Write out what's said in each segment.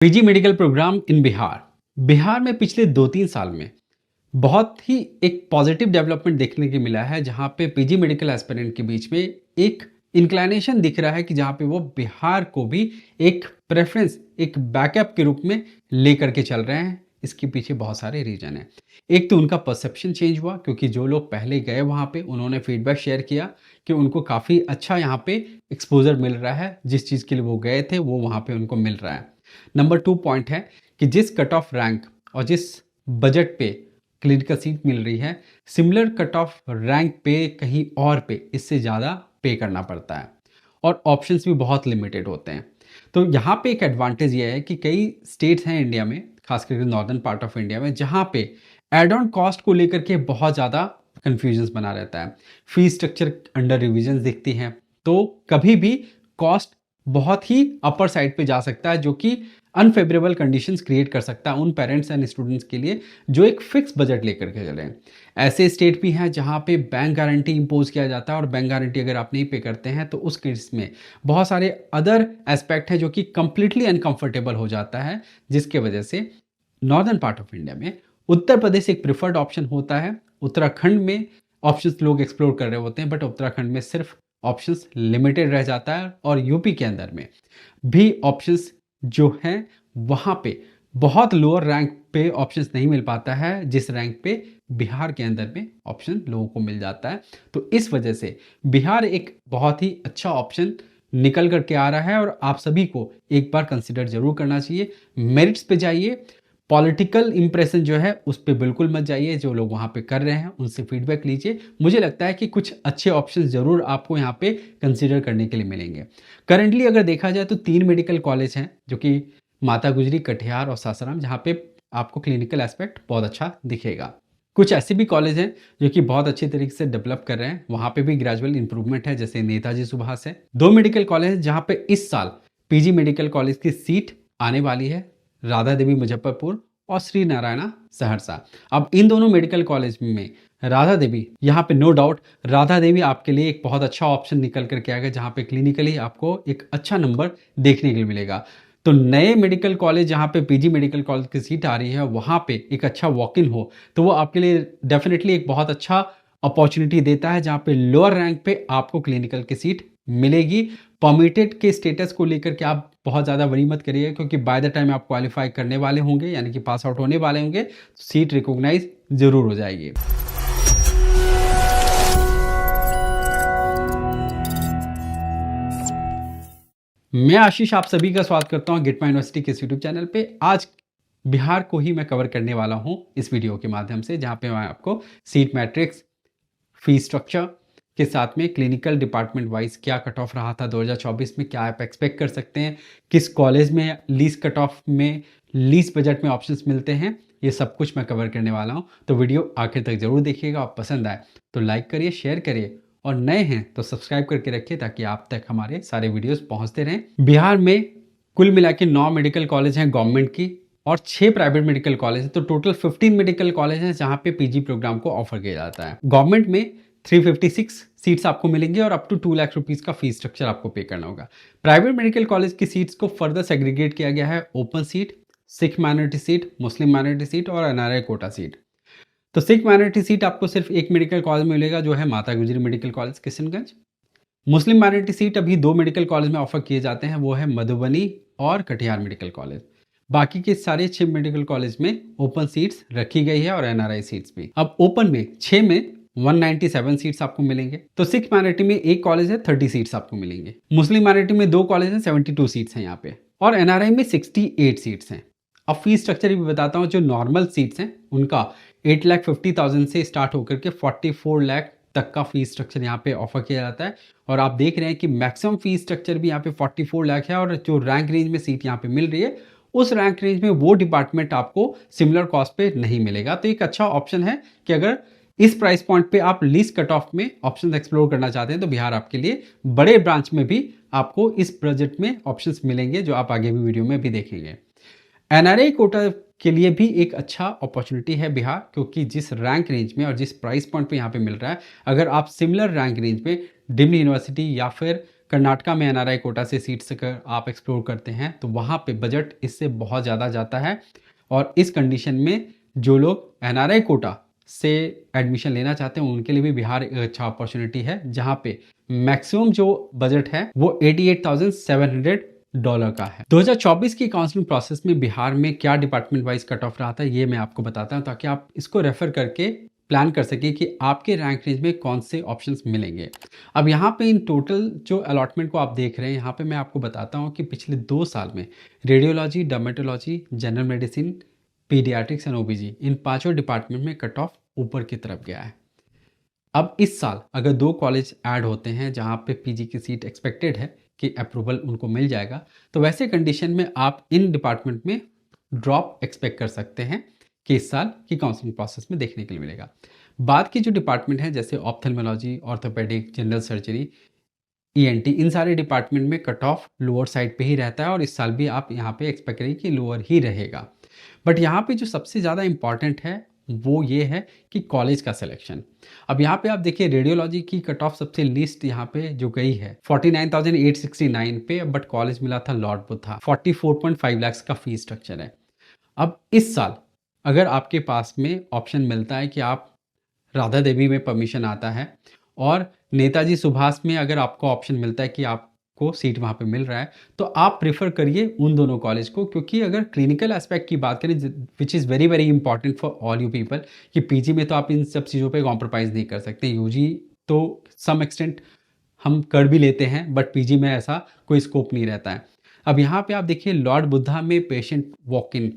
PG medical programme इन बिहार। बिहार में पिछले 2-3 साल में बहुत ही एक पॉजिटिव डेवलपमेंट देखने को मिला है, जहाँ पे पीजी मेडिकल एस्पिरेंट के बीच में एक इंक्लिनेशन दिख रहा है कि जहाँ पे वो बिहार को भी एक प्रेफ़रेंस, एक बैकअप के रूप में लेकर के चल रहे हैं। इसके पीछे बहुत सारे रीज़न हैं। एक तो उनका परसेप्शन चेंज हुआ, क्योंकि जो लोग पहले गए वहाँ पे उन्होंने फीडबैक शेयर किया कि उनको काफ़ी अच्छा यहाँ पे एक्सपोज़र मिल रहा है, जिस चीज़ के लिए वो गए थे वो वहाँ पे उनको मिल रहा है। नंबर 2 पॉइंट है कि जिस कट ऑफ रैंक और जिस बजट पे क्लिनिकल सीट मिल रही है, सिमिलर कट ऑफ रैंक पे कहीं और पे इससे ज़्यादा पे करना पड़ता है और ऑप्शंस भी बहुत लिमिटेड होते हैं। तो यहाँ पे एक एडवांटेज ये है कि कई स्टेट्स हैं इंडिया में, खास करके नॉर्दर्न पार्ट ऑफ इंडिया में, जहाँ पे एड ऑन कॉस्ट को लेकर के बहुत ज़्यादा कन्फ्यूजन्स बना रहता है। फीस स्ट्रक्चर अंडर रिविजन्स दिखती हैं, तो कभी भी कॉस्ट बहुत ही अपर साइड पे जा सकता है, जो कि अनफेवरेबल कंडीशंस क्रिएट कर सकता है उन पेरेंट्स एंड स्टूडेंट्स के लिए जो एक फिक्स बजट लेकर के चले हैं। ऐसे स्टेट भी हैं जहाँ पे बैंक गारंटी इंपोज किया जाता है और बैंक गारंटी अगर आप नहीं पे करते हैं तो उस केस में बहुत सारे अदर एस्पेक्ट हैं जो कि कंप्लीटली अनकंफर्टेबल हो जाता है, जिसके वजह से नॉर्दर्न पार्ट ऑफ इंडिया में उत्तर प्रदेश एक प्रिफर्ड ऑप्शन होता है। उत्तराखंड में ऑप्शंस लोग एक्सप्लोर कर रहे होते हैं, बट उत्तराखंड में सिर्फ ऑप्शंस लिमिटेड रह जाता है और यूपी के अंदर में भी ऑप्शंस जो हैं वहाँ पे बहुत लोअर रैंक पे ऑप्शंस नहीं मिल पाता है, जिस रैंक पे बिहार के अंदर में ऑप्शन लोगों को मिल जाता है। तो इस वजह से बिहार एक बहुत ही अच्छा ऑप्शन निकल करके आ रहा है और आप सभी को एक बार कंसिडर जरूर करना चाहिए। मेरिट्स पे जाइए, पॉलिटिकल इंप्रेशन जो है उस पे बिल्कुल मत जाइए। जो लोग वहाँ पे कर रहे हैं उनसे फीडबैक लीजिए। मुझे लगता है कि कुछ अच्छे ऑप्शंस ज़रूर आपको यहाँ पे कंसीडर करने के लिए मिलेंगे। करंटली अगर देखा जाए तो 3 मेडिकल कॉलेज हैं, जो कि माता गुजरी, कटिहार और सासाराम, जहाँ पे आपको क्लिनिकल एस्पेक्ट बहुत अच्छा दिखेगा। कुछ ऐसे भी कॉलेज हैं जो कि बहुत अच्छी तरीके से डेवलप कर रहे हैं, वहाँ पे भी ग्रेजुअल इंप्रूवमेंट है, जैसे नेताजी सुभाष है। 2 मेडिकल कॉलेज हैं जहाँ पे इस साल पीजी मेडिकल कॉलेज की सीट आने वाली है, राधा देवी मुजफ्फरपुर और श्री नारायणा सहरसा। अब इन दोनों मेडिकल कॉलेज में राधा देवी, यहाँ पे नो डाउट राधा देवी आपके लिए एक बहुत अच्छा ऑप्शन निकल करके आएगा, जहाँ पे क्लिनिकली आपको एक अच्छा नंबर देखने के लिए मिलेगा। तो नए मेडिकल कॉलेज जहाँ पे पीजी मेडिकल कॉलेज की सीट आ रही है, वहाँ पे एक अच्छा वॉक इन हो तो वो आपके लिए डेफिनेटली एक बहुत अच्छा अपॉर्चुनिटी देता है, जहाँ पे लोअर रैंक पे आपको क्लिनिकल की सीट मिलेगी। परमिटेड के स्टेटस को लेकर के आप बहुत ज़्यादा वरी मत करिए, क्योंकि बाय द टाइम आप क्वालिफाई करने वाले होंगे, यानी कि पास आउट होने वाले होंगे, तो सीट रिकॉग्नाइज जरूर हो जाएगी। मैं आशीष आप सभी का स्वागत करता हूं गिटमा यूनिवर्सिटी के यूट्यूब चैनल पे। आज बिहार को ही मैं कवर करने वाला हूं इस वीडियो के माध्यम से, जहां पे मैं आपको सीट मैट्रिक्स, फी स्ट्रक्चर के साथ में क्लिनिकल डिपार्टमेंट वाइज क्या कट ऑफ रहा था 2024 में, क्या आप एक्सपेक्ट कर सकते हैं, किस कॉलेज में लीस्ट कट ऑफ में लीस्ट बजट में ऑप्शंस मिलते हैं, ये सब कुछ मैं कवर करने वाला हूं। तो वीडियो आखिर तक जरूर देखिएगा। आप पसंद आए तो लाइक करिए, शेयर करिए और नए हैं तो सब्सक्राइब करके रखिए, ताकि आप तक हमारे सारे वीडियोस पहुंचते रहें। बिहार में कुल मिला के 9 मेडिकल कॉलेज हैं गवर्नमेंट की और 6 प्राइवेट मेडिकल कॉलेज हैं, तो टोटल 15 मेडिकल कॉलेज हैं जहां पे पीजी प्रोग्राम को ऑफर किया जाता है। गवर्नमेंट में 356 सीट्स आपको मिलेंगी और अप टू 2 लाख रुपीस का फीस स्ट्रक्चर आपको पे करना होगा। प्राइवेट मेडिकल कॉलेज की सीट्स को फर्दर सेग्रीगेट किया गया है: open seat, Sikh minority seat, मुस्लिम माइनॉरिटी सीट और एनआरआई कोटा सीट। तो सिख माइनॉरिटी सीट आपको सिर्फ एक मेडिकल कॉलेज में मिलेगा, जो है माता गुजरी मेडिकल कॉलेज किशनगंज। मुस्लिम माइनॉरिटी सीट अभी 2 मेडिकल कॉलेज में ऑफर किए जाते हैं, वो है मधुबनी और कटिहार मेडिकल कॉलेज। बाकी के सारे 6 मेडिकल कॉलेज में ओपन सीट्स रखी गई है और एनआरआई सीट्स भी। अब ओपन में 6 में 197 सीट्स आपको मिलेंगे। तो सिख माइनॉरिटी में एक कॉलेज है, 30 सीट्स आपको मिलेंगे। मुस्लिम माइनॉरिटी में 2 कॉलेज हैं, 72 सीट्स हैं यहाँ पे, और एनआरआई में 68 सीट्स हैं। अब फीस स्ट्रक्चर भी बताता हूँ। जो नॉर्मल सीट्स हैं उनका 8,50,000 से स्टार्ट होकर के 44 लाख तक का फीस स्ट्रक्चर यहाँ पे ऑफर किया जाता है। और आप देख रहे हैं कि मैक्सिमम फीस स्ट्रक्चर भी यहाँ पे 44 लाख है, और जो रैंक रेंज में सीट यहाँ पे मिल रही है उस रैंक रेंज में वो डिपार्टमेंट आपको सिमिलर कॉस्ट पे नहीं मिलेगा। तो एक अच्छा ऑप्शन है कि अगर इस प्राइस पॉइंट पे आप लीस्ट कट ऑफ में ऑप्शन एक्सप्लोर करना चाहते हैं तो बिहार आपके लिए बड़े ब्रांच में भी आपको इस बजट में ऑप्शंस मिलेंगे, जो आप आगे भी वीडियो में भी देखेंगे। एनआरआई कोटा के लिए भी एक अच्छा अपॉर्चुनिटी है बिहार, क्योंकि जिस रैंक रेंज में और जिस प्राइस पॉइंट पे यहाँ पे मिल रहा है, अगर आप सिमिलर रैंक रेंज में डिम्ड यूनिवर्सिटी या फिर कर्नाटका में एनआरआई कोटा से सीट्स अगर आप एक्सप्लोर करते हैं तो वहाँ पे बजट इससे बहुत ज़्यादा जाता है। और इस कंडीशन में जो लोग एनआरआई कोटा से एडमिशन लेना चाहते हैं उनके लिए भी बिहार एक अच्छा अपॉर्चुनिटी है, जहाँ पे मैक्सिमम जो बजट है वो $88,700 का है। 2024 की काउंसलिंग प्रोसेस में बिहार में क्या डिपार्टमेंट वाइज कट ऑफ रहा था ये मैं आपको बताता हूँ, ताकि आप इसको रेफर करके प्लान कर सके कि आपके रैंक रेंज में कौन से ऑप्शंस मिलेंगे। अब यहाँ पे इन टोटल जो अलॉटमेंट को आप देख रहे हैं, यहाँ पे मैं आपको बताता हूँ कि पिछले 2 साल में radiology, dermatology, general medicine, paediatrics and OBG इन पांचों डिपार्टमेंट में कट ऑफ ऊपर की तरफ गया है। अब इस साल अगर 2 कॉलेज ऐड होते हैं जहाँ पे पीजी की सीट एक्सपेक्टेड है कि अप्रूवल उनको मिल जाएगा, तो वैसे कंडीशन में आप इन डिपार्टमेंट में ड्रॉप एक्सपेक्ट कर सकते हैं कि इस साल की काउंसलिंग प्रोसेस में देखने के लिए मिलेगा। बाद की जो डिपार्टमेंट है जैसे ophthalmology, orthopaedic, general surgery, ENT, इन सारे डिपार्टमेंट में कट ऑफ लोअर साइड पे ही रहता है और इस साल भी आप यहाँ पे एक्सपेक्ट करिए कि लोअर ही रहेगा। बट यहाँ पे जो सबसे ज़्यादा इंपॉर्टेंट है वो ये है कि कॉलेज का सिलेक्शन। अब यहाँ पे आप देखिए रेडियोलॉजी की कट ऑफ सबसे लीस्ट यहाँ पे जो गई है 49,869 पे, बट कॉलेज मिला था लॉर्ड बुद्धा। 44.5 लाख का फीस स्ट्रक्चर है। अब इस साल अगर आपके पास में ऑप्शन मिलता है कि आप राधा देवी में परमिशन आता है और नेताजी सुभाष में अगर आपको ऑप्शन मिलता है कि आपको सीट वहाँ पे मिल रहा है, तो आप प्रेफर करिए उन दोनों कॉलेज को। क्योंकि अगर क्लिनिकल एस्पेक्ट की बात करें which is very very important for all you people, कि पीजी में तो आप इन सब चीज़ों पे कॉम्प्रोमाइज़ नहीं कर सकते। यूजी तो सम एक्सटेंट हम कर भी लेते हैं, बट पीजी में ऐसा कोई स्कोप नहीं रहता है। अब यहाँ पे आप देखिए लॉर्ड बुद्धा में patient walk in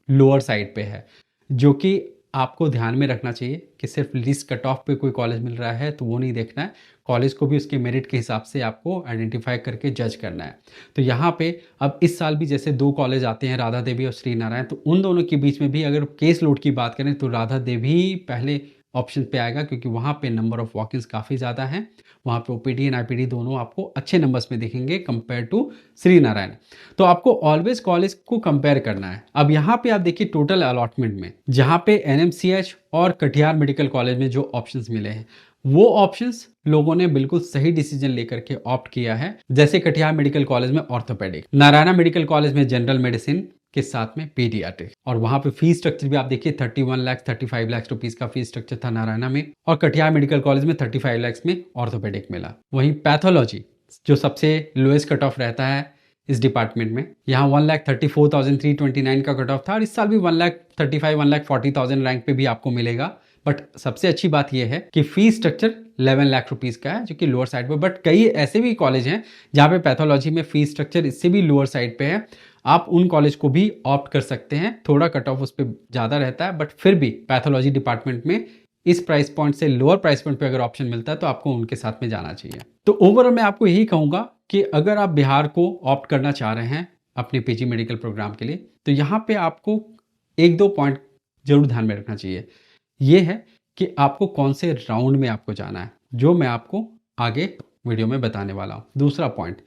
lower side पे है, जो कि आपको ध्यान में रखना चाहिए कि सिर्फ लिस्ट कट ऑफ पे कोई कॉलेज मिल रहा है तो वो नहीं देखना है, कॉलेज को भी उसके मेरिट के हिसाब से आपको आइडेंटिफाई करके जज करना है। तो यहाँ पे अब इस साल भी जैसे 2 कॉलेज आते हैं, राधा देवी और श्री नारायण, तो उन दोनों के बीच में भी अगर केस लोड की बात करें तो राधा देवी पहले ऑप्शन पे आएगा, क्योंकि वहाँ पे नंबर ऑफ वॉक-इन्स काफ़ी ज़्यादा हैं। वहाँ पे ओपीडी एंड आईपीडी दोनों आपको अच्छे नंबर्स में दिखेंगे कंपेयर टू श्री नारायण। तो आपको ऑलवेज कॉलेज को कंपेयर करना है। अब यहाँ पे आप देखिए टोटल अलॉटमेंट में जहाँ पे एनएमसीएच और कटिहार मेडिकल कॉलेज में जो ऑप्शंस मिले हैं, वो ऑप्शंस लोगों ने बिल्कुल सही डिसीजन लेकर के ऑप्ट किया है। जैसे कटिहार मेडिकल कॉलेज में ऑर्थोपेडिक, नारायणा मेडिकल कॉलेज में जनरल मेडिसिन के साथ में पीडियाट्रिक, और वहां पे फीस स्ट्रक्चर भी आप देखिए 31 लाख 35 लाख रुपीस का फीस स्ट्रक्चर था नारायणा में, और कटिहार मेडिकल कॉलेज में 35 लाख में ऑर्थोपेडिक मिला। वहीं पैथोलॉजी जो सबसे लोएस्ट कट ऑफ रहता है इस डिपार्टमेंट में, यहाँ 1,34,329 का कट ऑफ था, और इस साल भी 1,35,000 1,40,000 रैंक पे भी आपको मिलेगा। बट सबसे अच्छी बात यह है कि फीस स्ट्रक्चर 11 लाख रुपीस का है, जो कि लोअर साइड पे। बट कई ऐसे भी कॉलेज हैं जहाँ पे पैथोलॉजी में फीस स्ट्रक्चर इससे भी लोअर साइड पे है, आप उन कॉलेज को भी ऑप्ट कर सकते हैं। थोड़ा कट ऑफ उस पर ज़्यादा रहता है, बट फिर भी पैथोलॉजी डिपार्टमेंट में इस प्राइस पॉइंट से लोअर प्राइस पॉइंट पे अगर ऑप्शन मिलता है तो आपको उनके साथ में जाना चाहिए। तो ओवरऑल मैं आपको यही कहूँगा कि अगर आप बिहार को ऑप्ट करना चाह रहे हैं अपने पीजी मेडिकल प्रोग्राम के लिए, तो यहाँ पे आपको 1-2 पॉइंट जरूर ध्यान में रखना चाहिए। ये है कि आपको कौन से राउंड में आपको जाना है, जो मैं आपको आगे वीडियो में बताने वाला हूँ। दूसरा पॉइंट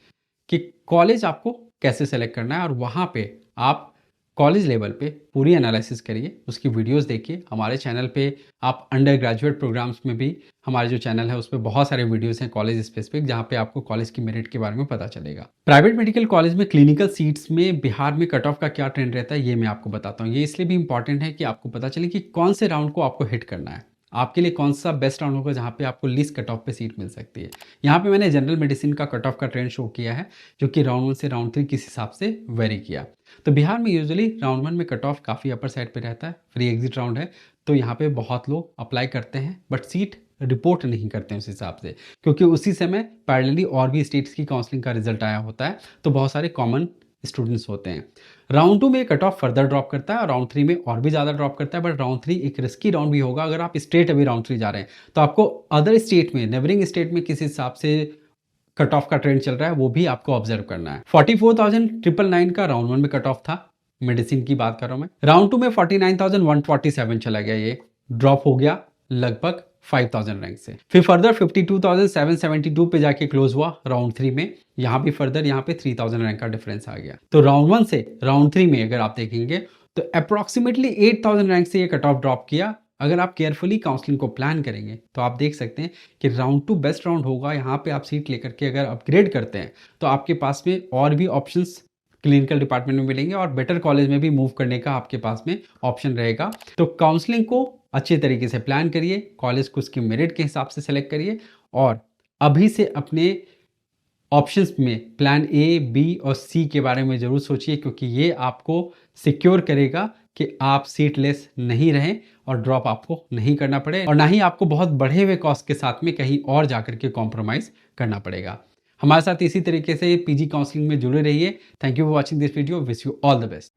कि कॉलेज आपको कैसे सेलेक्ट करना है, और वहाँ पे आप कॉलेज लेवल पे पूरी एनालिसिस करिए, उसकी वीडियोस देखिए। हमारे चैनल पे आप अंडर ग्रेजुएट प्रोग्राम्स में भी, हमारे जो चैनल है उस पर बहुत सारे वीडियोस हैं कॉलेज स्पेसिफिक, जहाँ पे आपको कॉलेज की मेरिट के बारे में पता चलेगा। प्राइवेट मेडिकल कॉलेज में क्लिनिकल सीट्स में बिहार में कट ऑफ का क्या ट्रेंड रहता है ये मैं आपको बताता हूँ। ये इसलिए भी इंपॉर्टेंट है कि आपको पता चले कि कौन से राउंड को आपको हिट करना है, आपके लिए कौन सा बेस्ट राउंड होगा जहाँ पे आपको लिस्ट कट ऑफ पे सीट मिल सकती है। यहाँ पे मैंने जनरल मेडिसिन का कट ऑफ का ट्रेंड शो किया है, जो कि राउंड 1 से राउंड 3 किस हिसाब से वेरी किया। तो बिहार में यूजुअली राउंड 1 में कट ऑफ काफ़ी अपर साइड पे रहता है, फ्री एग्जिट राउंड है, तो यहाँ पे बहुत लोग अप्लाई करते हैं बट सीट रिपोर्ट नहीं करते हैं उस हिसाब से, क्योंकि उसी समय पैरेलली और भी स्टेट्स की काउंसलिंग का रिजल्ट आया होता है, तो बहुत सारे कॉमन स्टूडेंट्स होते हैं। राउंड 2 में कट ऑफ फर्दर ड्रॉप करता है और राउंड 3 में और भी ज़्यादा ड्रॉप करता है, बट राउंड 3 एक रिस्की राउंड भी होगा। अगर आप स्टेट अभी राउंड 3 जा रहे हैं तो आपको अदर स्टेट में, नेबरिंग स्टेट में किस हिसाब से कट ऑफ का ट्रेंड चल रहा है वो भी आपको ऑब्जर्व करना है। 44,999 का राउंड 1 में कट ऑफ था, मेडिसिन की बात कर रहा हूं मैं। राउंड 2 में 49,147 चला गया, ये ड्रॉप हो गया लगभग 5,000 रैंक से। फिर फर्दर 52,772 पे जाके क्लोज हुआ राउंड 3 में, यहाँ भी फर्दर यहाँ पे 3,000 रैंक का डिफरेंस आ गया। तो राउंड 1 से राउंड 3 में अगर आप देखेंगे तो अप्रोक्सीमेटली 8,000 रैंक से ये कट ऑफ ड्रॉप किया, अगर आप केयरफुली काउंसलिंग को प्लान करेंगे तो आप देख सकते हैं कि राउंड 2 बेस्ट राउंड होगा। यहाँ पे आप सीट लेकर के अगर अपग्रेड करते हैं तो आपके पास में और भी ऑप्शंस क्लिनिकल डिपार्टमेंट में मिलेंगे और बेटर कॉलेज में भी मूव करने का आपके पास में ऑप्शन रहेगा। तो काउंसलिंग को अच्छे तरीके से प्लान करिए, कॉलेज को उसकी मेरिट के हिसाब से सेलेक्ट करिए और अभी से अपने ऑप्शंस में प्लान ए, बी और सी के बारे में ज़रूर सोचिए, क्योंकि ये आपको सिक्योर करेगा कि आप सीटलेस नहीं रहें और ड्रॉप आपको नहीं करना पड़े और ना ही आपको बहुत बढ़े हुए कॉस्ट के साथ में कहीं और जाकर के कॉम्प्रोमाइज़ करना पड़ेगा। हमारे साथ इसी तरीके से पीजी काउंसलिंग में जुड़े रहिए। Thank you for watching this video. Wish you all the best.